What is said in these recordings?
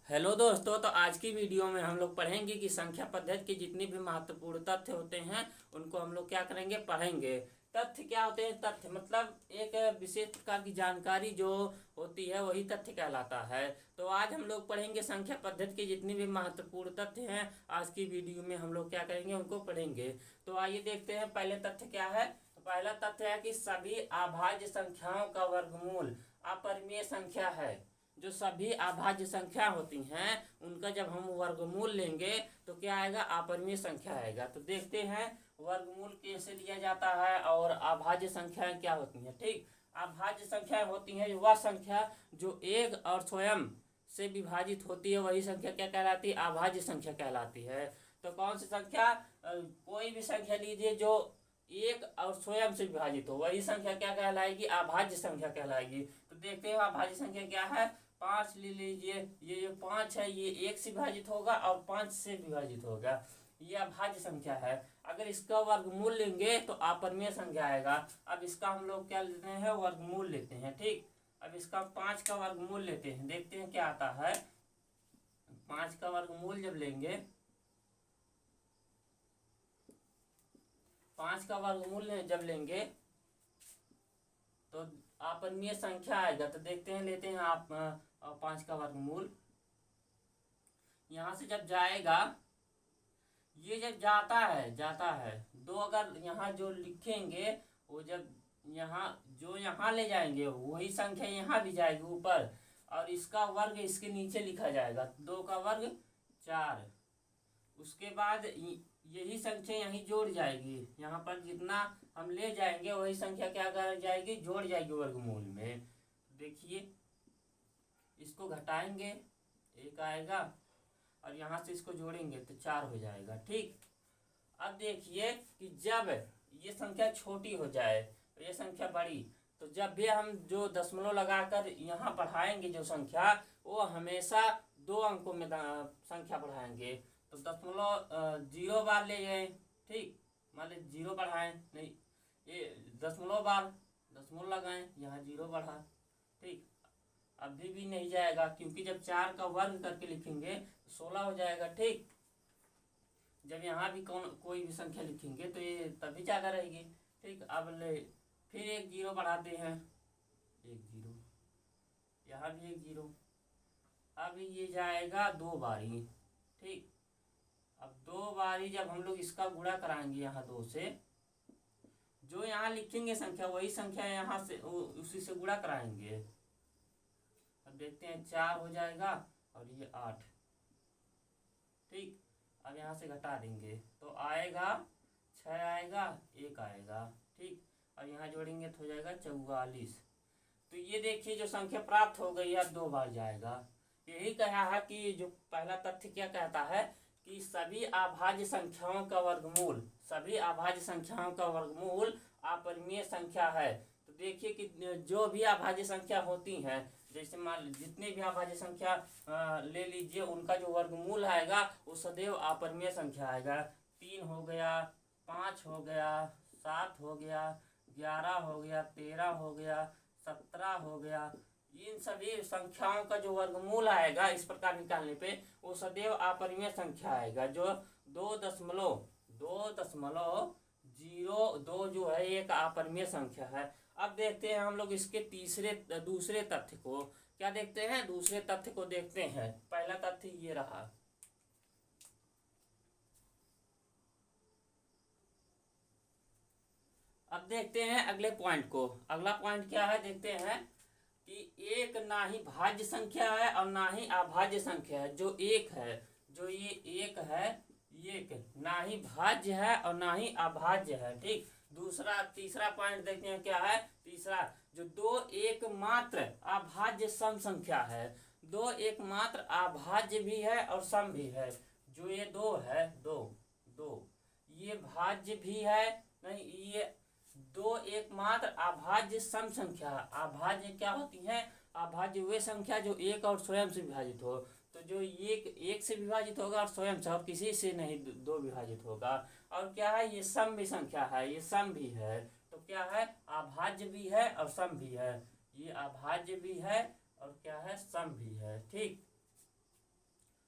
Hello दोस्तों, तो आज की वीडियो में हम लोग पढ़ेंगे कि संख्या पद्धति के जितने भी महत्वपूर्ण तथ्य होते हैं उनको हम लोग क्या करेंगे, पढ़ेंगे। तथ्य क्या होते हैं? तथ्य मतलब एक विशेष प्रकार की जानकारी जो होती है वही तथ्य कहलाता है। तो आज हम लोग पढ़ेंगे संख्या पद्धति के जितने भी महत्वपूर्ण तथ्य हैं। आज की वीडियो में हम लोग क्या करेंगे, उनको पढ़ेंगे। तो आइए देखते हैं पहले तथ्य क्या है। तो पहला तथ्य है कि सभी अभाज्य संख्याओं का वर्गमूल अपरिमेय संख्या है। जो सभी अभाज्य संख्या होती हैं उनका जब हम वर्गमूल लेंगे तो क्या आएगा, अपरिमेय संख्या आएगा। तो देखते हैं वर्गमूल कैसे लिया जाता है और अभाज्य संख्याएं क्या होती हैं। ठीक, अभाज्य संख्याएं होती हैं वह संख्या जो एक और स्वयं से विभाजित होती है, वही संख्या क्या कहलाती है, अभाज्य संख्या कहलाती है। तो कौन सी संख्या, कोई भी संख्या लीजिए जो एक और स्वयं से विभाजित हो, वही संख्या क्या कहलाएगी, अभाज्य संख्या कहलाएगी। तो देखते हैं अभाज्य संख्या क्या है। 5 ले लीजिए, ये जो 5 है ये एक से विभाजित होगा और 5 से विभाजित होगा, ये अभाज्य संख्या है। अगर इसका वर्गमूल लेंगे तो अपरिमेय संख्या आएगा। अब इसका हम लोग क्या लेते हैं, वर्गमूल लेते हैं। ठीक, अब इसका 5 का वर्गमूल लेते हैं, देखते हैं क्या आता है। 5 का वर्गमूल जब लेंगे, 5 का वर्गमूल जब लेंगे तो अपरिमेय संख्या आएगा। तो देखते हैं, लेते हैं आप 5 का वर्गमूल। यहां से जब जाएगा, ये जब जाता है दो, अगर यहाँ जो लिखेंगे वो जब यहाँ ले जाएंगे वही संख्या यहाँ भी जाएगी ऊपर, और इसका वर्ग इसके नीचे लिखा जाएगा। 2 का वर्ग 4। उसके बाद यही संख्या यहीं जोड़ जाएगी, यहाँ पर जितना हम ले जाएंगे वही संख्या क्या कर जाएगी, जोड़ जाएगी वर्गमूल में। देखिए इसको घटाएंगे, 1 आएगा, और यहाँ से इसको जोड़ेंगे तो 4 हो जाएगा। ठीक, अब देखिए कि जब ये संख्या छोटी हो जाए तो ये संख्या बड़ी, तो जब भी हम जो दशमलव लगाकर यहाँ बढ़ाएंगे जो संख्या, वो हमेशा 2 अंकों में संख्या बढ़ाएंगे। तो दशमलव 0 बार ले गए, ठीक, मान लीजिए 0 बढ़ाएं, नहीं ये दशमलव बार दशमलव लगाएं, यहाँ 0 बढ़ा। ठीक, अभी भी नहीं जाएगा क्योंकि जब 4 का वर्ग करके लिखेंगे तो 16 हो जाएगा। ठीक, जब यहाँ भी कोई भी संख्या लिखेंगे तो ये तभी ज़्यादा रहेगी। ठीक, अब ले फिर 1 0 बढ़ाते हैं, 1 0, यहाँ भी 1 0। अब ये जाएगा 2 बारी। ठीक, अब 2 बारी जब हम लोग इसका गुणा कराएंगे यहाँ 2 से, जो यहाँ लिखेंगे संख्या वही संख्या यहाँ से उसी से गुणा कराएंगे। अब देखते हैं 4 हो जाएगा और ये 8। ठीक, अब यहाँ से घटा देंगे तो आएगा 6 आएगा, 1 आएगा। ठीक, और यहाँ जोड़ेंगे तो हो जाएगा 44। तो ये देखिए जो संख्या प्राप्त हो गई है 2 बार जाएगा। यही कहा है कि जो पहला तथ्य क्या कहता है कि सभी अभाज्य संख्याओं का वर्गमूल, सभी अभाज्य संख्याओं का वर्गमूल अपरिमेय संख्या है। तो देखिए कि जो भी अभाज्य संख्या होती हैं, जैसे मान जितने भी अभाज्य संख्या ले लीजिए, उनका जो वर्गमूल आएगा वो सदैव अपरिमेय संख्या आएगा। 3 हो गया, 5 हो गया, 7 हो गया, 11 हो गया, 13 हो गया, 17 हो गया, इन सभी संख्याओं का जो वर्गमूल आएगा इस प्रकार निकालने पे वो सदैव अपरिमेय संख्या आएगा। जो 2.02 जो है एक अपरिमेय संख्या है। अब देखते हैं हम लोग इसके दूसरे तथ्य को। क्या देखते हैं, दूसरे तथ्य को देखते हैं। पहला तथ्य ये रहा। अब देखते हैं अगले पॉइंट को। अगला पॉइंट क्या है, देखते हैं कि एक ना ही भाज्य संख्या है और ना ही अभाज्य संख्या है। जो एक है, जो ये एक है, ये ना ही भाज्य है और ना ही अभाज्य है। ठीक, तीसरा पॉइंट देखते हैं क्या है। तीसरा, जो 2 एकमात्र अभाज्य सम संख्या है। 2 एकमात्र अभाज्य भी है और सम भी है। जो ये 2 है, 2 ये भाज्य भी है, नहीं ये 2 एकमात्र अभाज्य सम संख्या। अभाज्य क्या होती है, अभाज्य वे संख्या जो एक और स्वयं से विभाजित हो। तो जो एक से विभाजित होगा और स्वयं से, और किसी से नहीं 2 विभाजित होगा। और क्या है, ये सम भी संख्या है, ये सम भी है। तो क्या है, अभाज्य भी है और सम भी है। ये अभाज्य भी है और क्या है, सम भी है। ठीक,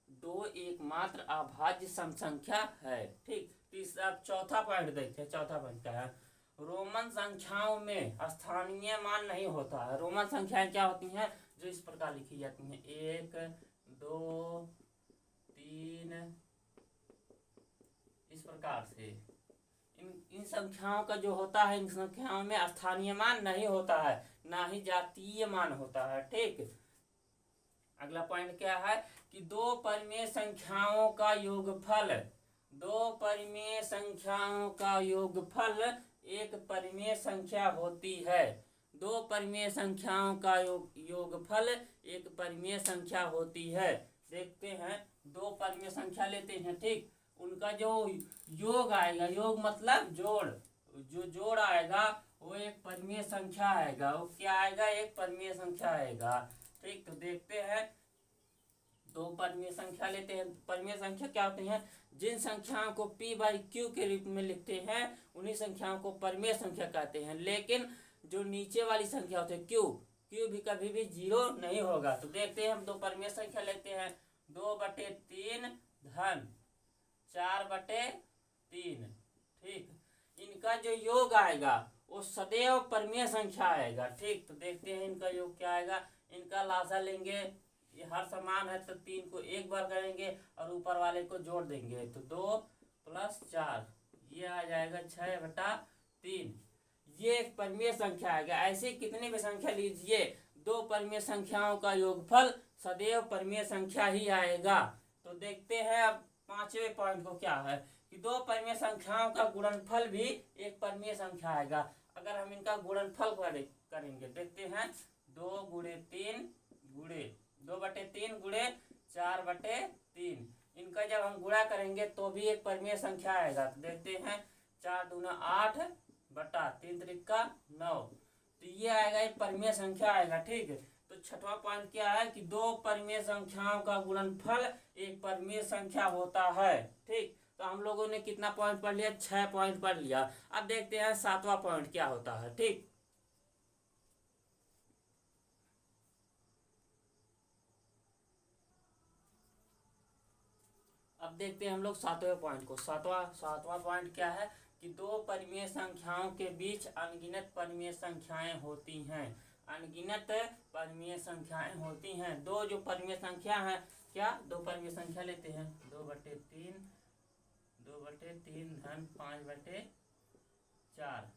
दो एकमात्र अभाज्य सम संख्या है। ठीक, तीसरा चौथा पॉइंट देखते हैं। चौथा पॉइंट क्या है? रोमन संख्याओं में स्थानीय मान नहीं होता है। रोमन संख्याएं क्या होती हैं? जो इस प्रकार लिखी जाती हैं, 1 2 3, इस प्रकार से। इन संख्याओं का जो होता है, इन संख्याओं में स्थानीय मान नहीं होता है, ना ही जातीय मान होता है। ठीक, अगला पॉइंट क्या है कि दो परिमेय संख्याओं का योगफल, दो परिमेय संख्याओं का योगफल एक परिमेय संख्या होती है। दो परिमेय संख्याओं का योगफल एक परिमेय संख्या होती है। देखते हैं, दो परिमेय संख्या लेते हैं। ठीक, उनका जो योग आएगा, योग मतलब जोड़, जो जोड़ आएगा वो एक परिमेय संख्या आएगा। वो क्या आएगा? एक परिमेय संख्या आएगा। ठीक, तो देखते हैं, दो परिमेय संख्या लेते हैं। परिमेय संख्या क्या होती हैं? जिन संख्याओं को p/q के रूप में लिखते हैं उन्हीं संख्याओं को परिमेय संख्या कहते हैं। लेकिन जो नीचे वाली संख्या होती है q भी कभी भी 0 नहीं होगा। तो देखते हैं, हम दो परिमेय संख्या लेते हैं। 2/3 धन 4/3। ठीक, इनका जो योग आएगा वो सदैव परिमेय संख्या आएगा। ठीक, तो देखते हैं इनका योग क्या आएगा। इनका लासा लेंगे, ये हर समान है तो 3 को एक बार करेंगे और ऊपर वाले को जोड़ देंगे, तो 2 + 4, ये आ जाएगा 6/3। ये एक परिमेय संख्या आएगा। ऐसे कितनी भी संख्या लीजिए, दो परिमेय संख्याओं का योगफल सदैव परिमेय संख्या ही आएगा। तो देखते हैं अब पांचवें पॉइंट को क्या है कि दो परिमेय संख्याओं का गुणनफल भी एक परिमेय संख्या आएगा। अगर हम इनका गुणनफल करेंगे, देखते हैं, 2/3 गुणे 4/3, इनका जब हम गुणा करेंगे तो भी एक परिमेय संख्या आएगा। तो देखते हैं, 4 दूना 8 बटा 3 त्रिका 9, तो ये आएगा, एक परिमेय संख्या आएगा। ठीक है, तो छठवां पॉइंट क्या है कि दो परिमेय संख्याओं का गुणनफल एक परिमेय संख्या होता है। ठीक, तो हम लोगों ने कितना पॉइंट पढ़ लिया? 6 पॉइंट पढ़ लिया। अब देखते हैं सातवां पॉइंट क्या होता है। ठीक, अब देखते हैं हम लोग सातवें पॉइंट को। सातवां पॉइंट क्या है कि दो परिमेय संख्याओं के बीच अनगिनत परिमेय संख्याएं होती हैं। अनगिनत परिमेय संख्याएं होती हैं। दो जो परिमेय संख्या है, क्या? दो परिमेय संख्या लेते हैं, 2/3 धन 5/4,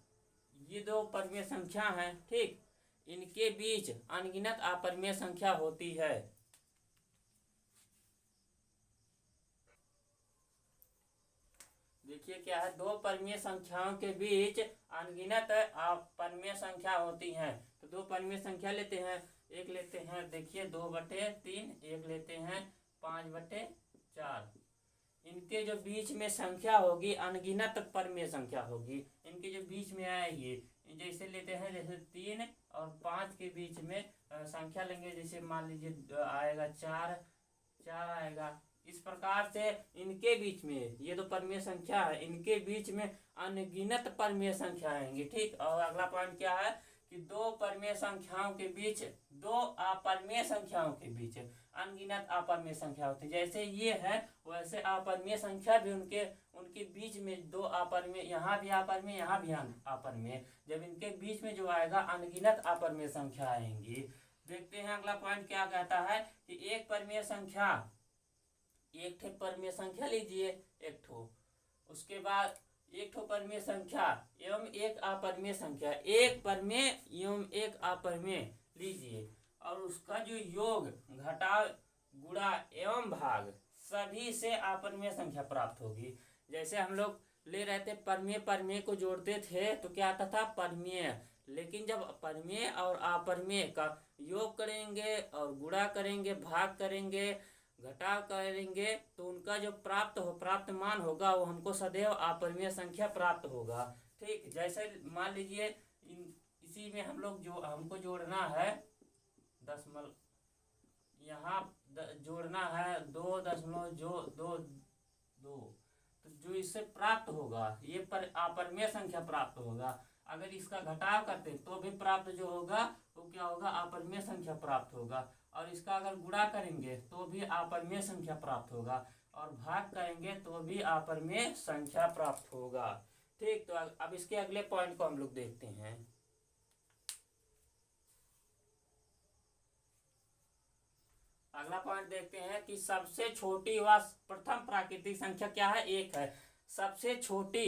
ये दो परिमेय संख्या हैं। ठीक, इनके बीच अनगिनत अपरिमेय संख्या होती है। देखिए क्या है, दो परिमेय संख्याओं के बीच अनगिनत अपरिमेय संख्या होती हैं। तो दो परिमेय संख्या लेते हैं, एक लेते हैं, देखिए 2/3, एक लेते हैं 5/4। इनके जो बीच में संख्या होगी अनगिनत परिमेय संख्या होगी। इनके जो बीच में आएगी, जैसे लेते हैं, जैसे 3 और 5 के बीच में संख्या लेंगे, जैसे मान लीजिए आएगा 4 आएगा। इस प्रकार से इनके बीच में, ये तो परिमेय संख्या है, इनके बीच में अनगिनत परिमेय संख्या आएंगी। ठीक, और अगला पॉइंट क्या है कि दो परिमेय संख्याओं के बीच, दो अपरिमेय संख्याओं के बीच अनगिनत अपरिमेय संख्या होती है। जैसे ये है वैसे अपरिमेय संख्या भी उनके बीच में दो अपरिमेय, यहाँ भी अपरिमेय, यहाँ भी अपरिमेय, जब इनके बीच में जो आएगा अनगिनत अपरिमेय संख्या आएंगी। देखते हैं अगला पॉइंट क्या कहता है कि एक परिमेय संख्या, एक ठो परिमेय संख्या लीजिए, एक ठो, उसके बाद एक ठो परिमेय संख्या एवं एक अपरिमेय संख्या, एक परिमेय एवं एक अपरिमेय लीजिए, और उसका जो योग, घटाव, गुणा एवं भाग सभी से अपरिमेय संख्या प्राप्त होगी। जैसे हम लोग ले रहे थे परिमेय को जोड़ते थे तो क्या आता था? परिमेय। लेकिन जब परिमेय और अपरिमेय का योग करेंगे और गुणा करेंगे, भाग करेंगे, घटाव करेंगे, तो उनका जो प्राप्त मान होगा वो हमको सदैव अपरिमेय संख्या प्राप्त होगा। ठीक, जैसे मान लीजिए इसी में हम लोग जो हमको जोड़ना है दशमलव, यहाँ जोड़ना है 2.22, तो जो इससे प्राप्त होगा ये अपरिमेय संख्या प्राप्त होगा। अगर इसका घटाव करते तो भी प्राप्त जो होगा वो क्या होगा? अपरिमेय संख्या प्राप्त होगा। और इसका अगर गुणा करेंगे तो भी अपरिमेय संख्या प्राप्त होगा, और भाग करेंगे तो भी अपरिमेय संख्या प्राप्त होगा। ठीक, तो अब इसके अगले पॉइंट को हम लोग देखते हैं। अगला पॉइंट देखते हैं कि सबसे छोटी व प्रथम प्राकृतिक संख्या क्या है, एक है। सबसे छोटी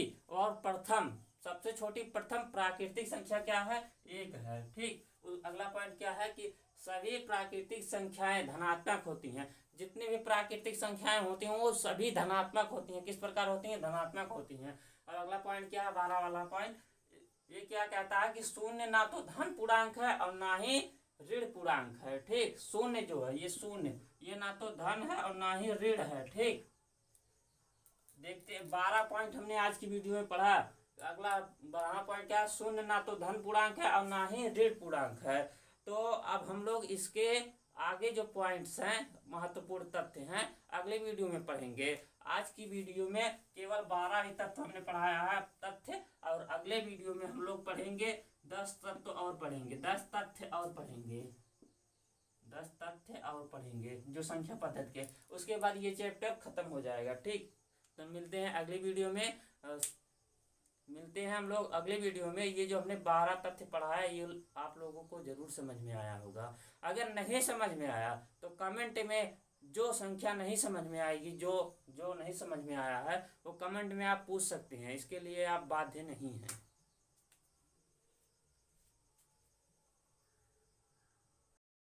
प्रथम प्राकृतिक संख्या क्या है, एक है। ठीक, अगला पॉइंट क्या है कि सभी प्राकृतिक संख्याएं धनात्मक होती हैं। जितनी भी प्राकृतिक संख्याएं होती हैं वो सभी धनात्मक होती हैं। किस प्रकार होती हैं, धनात्मक होती हैं। और अगला पॉइंट क्या है, 12 वाला पॉइंट, ये क्या कहता है कि शून्य ना तो धन पूर्णांक है और ना ही ऋण पूर्णांक है। ठीक, शून्य जो है ये शून्य, ये ना तो धन है और ना ही ऋण है। ठीक, देखते हैं 12 पॉइंट हमने आज की वीडियो में पढ़ा। अगला 12 पॉइंट क्या है, शून्य ना तो धन पूर्णांक है और ना ही ऋण पूर्णांक है। तो अब हम लोग इसके आगे जो पॉइंट्स हैं, महत्वपूर्ण तथ्य हैं, अगले वीडियो में पढ़ेंगे। आज की वीडियो में केवल 12 ही तथ्य हमने पढ़ाया है तथ्य, और अगले वीडियो में हम लोग पढ़ेंगे 10 तथ्य और पढ़ेंगे, 10 तथ्य और पढ़ेंगे, 10 तथ्य और पढ़ेंगे जो संख्या पद्धति के। उसके बाद ये चैप्टर खत्म हो जाएगा। ठीक, तो मिलते हैं अगले वीडियो में। मिलते हैं हम लोग अगले वीडियो में। ये जो हमने 12 तथ्य पढ़ा है ये आप लोगों को जरूर समझ में आया होगा। अगर नहीं समझ में आया तो कमेंट में जो संख्या नहीं समझ में आएगी, जो नहीं समझ में आया है वो कमेंट में आप पूछ सकते हैं। इसके लिए आप बाध्य नहीं हैं।